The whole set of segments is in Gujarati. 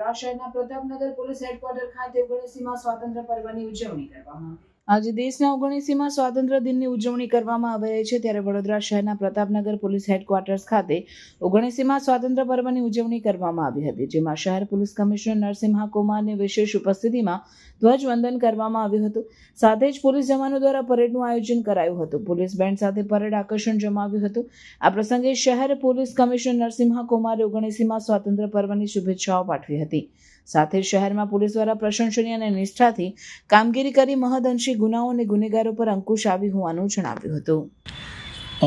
વડોદરા શહેરના પ્રતાપનગર પોલીસ હેડક્વાર્ટર ખાતે 79મા સ્વાતંત્ર્ય પર્વની ઉજવણી કરવામાં આજે દેશના 79મા સ્વાતંત્ર્ય દિનની ઉજવણી કરવામાં આવી રહી છે, ત્યારે વડોદરા શહેરના પ્રતાપનગર પોલીસ હેડક્વાર્ટર્સ ખાતે 79મા સ્વાતંત્ર્ય પર્વની ઉજવણી કરવામાં આવી હતી, જેમાં શહેર પોલીસ કમિશનર નરસિમ્હા કુમારની વિશેષ ઉપસ્થિતિમાં ધ્વજવંદન કરવામાં આવ્યું હતું। સાથે જ પોલીસ જવાનો દ્વારા પરેડનું આયોજન કરાયું હતું। પોલીસ બેન્ડ સાથે પરેડ આકર્ષણ જમાવ્યું હતું। આ પ્રસંગે શહેર પોલીસ કમિશનર નરસિમ્હા કુમારે 79મા સ્વાતંત્ર્ય પર્વની શુભેચ્છાઓ પાઠવી હતી। સાથે શહેરમાં પોલીસ દ્વારા પ્રશંસનીય અને નિષ્ઠાથી કામગીરી કરી મહદઅંશે ગુનાઓ અને ગુનેગારો પર અંકુશ આવી હોવાનું જણાવ્યું હતું।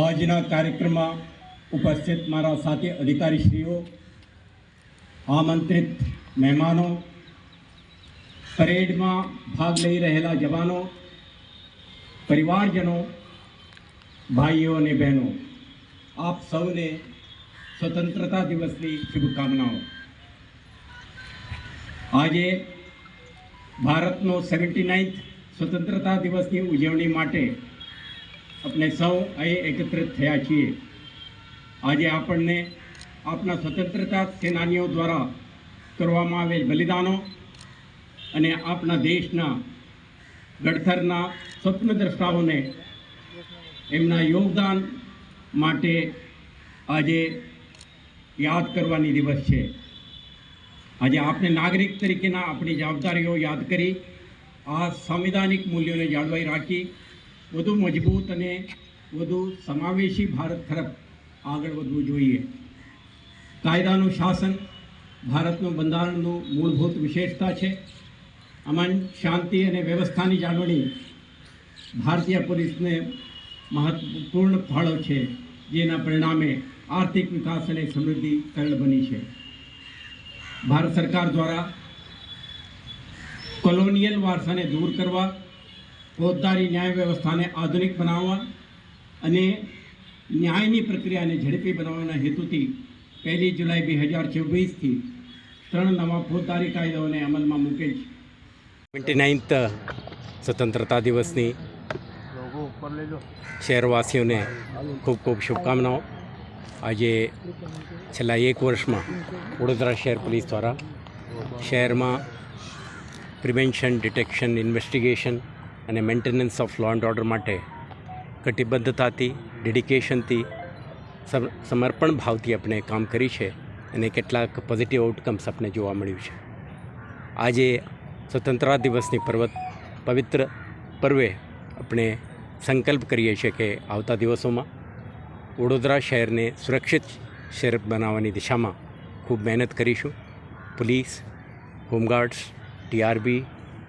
આજના કાર્યક્રમમાં ઉપસ્થિત મારા સાથી અધિકારીશ્રીઓ, આમંત્રિત મહેમાનો, પરેડમાં ભાગ લઈ રહેલા જવાનો, પરિવારજનો, ભાઈઓ અને બહેનો, આપ સૌને સ્વતંત્રતા દિવસની શુભકામનાઓ। આજે ભારતનો 79th સ્વતંત્રતા દિવસની ઉજવણી માટે આપણે સૌ અહીં એકત્રિત થયા છીએ। આજે આપણને આપણા સ્વતંત્રતા સેનાનીઓ દ્વારા કરવામાં આવેલ બલિદાનો અને આપણા દેશના ઘડતરના સ્વપ્નદ્રષ્ટાઓને એમના યોગદાન માટે આજે યાદ કરવાની દિવસ છે। આજે આપણે નાગરિક તરીકેના આપણી જવાબદારીઓ યાદ કરી આ સંવિધાનિક મૂલ્યોને જાળવી રાખી વધુ મજબૂત અને વધુ સમાવેશી ભારત તરફ આગળ વધવું જોઈએ। કાયદાનું શાસન ભારતનું બંધારણનું મૂળભૂત વિશેષતા છે। અમન, શાંતિ અને વ્યવસ્થાની જાળવણી ભારતીય પોલીસને મહત્વપૂર્ણ ફાળો છે, જેના પરિણામે આર્થિક વિકાસ અને સમૃદ્ધિ સરળ બની છે। ભારત સરકાર દ્વારા કોલોનિયલ વારસાને દૂર કરવા, ફોજદારી ન્યાય વ્યવસ્થાને આધુનિક બનાવવા અને ન્યાયની પ્રક્રિયાને ઝડપી બનાવવાના હેતુથી 1 જુલાઈ 2024થી 3 નવા ફોજદારી કાયદાઓને અમલમાં મૂકેલ છે। 79th સ્વતંત્રતા દિવસની શહેરવાસીઓને ખૂબ ખૂબ શુભકામનાઓ। આજે છેલ્લા 1 વર્ષમાં વડોદરા શહેર પોલીસ દ્વારા શહેરમાં પ્રિવેન્શન, ડિટેક્શન, ઇન્વેસ્ટિગેશન અને maintenance of law and order માટે કટિબદ્ધતાથી, ડેડિકેશનથી, સમર્પણ ભાવથી આપણે કામ કરી છે અને કેટલાક પોઝિટિવ આઉટકમ્સ આપણે જોવા મળ્યું છે। આજે સ્વતંત્રતા દિવસની પવિત્ર પર્વે આપણે સંકલ્પ કરીએ છીએ કે આવતા દિવસોમાં વડોદરા શહેરને સુરક્ષિત શહેર બનાવવાની દિશામાં ખૂબ મહેનત કરીશું। પોલીસ, હોમગાર્ડ્સ, ટીઆરબી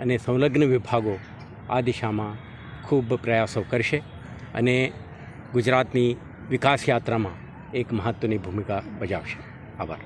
અને સંલગ્ન વિભાગો આ દિશામાં ખૂબ પ્રયાસો કરશે અને ગુજરાતની વિકાસ યાત્રામાં એક મહત્ત્વની ભૂમિકા ભજવશે। આભાર।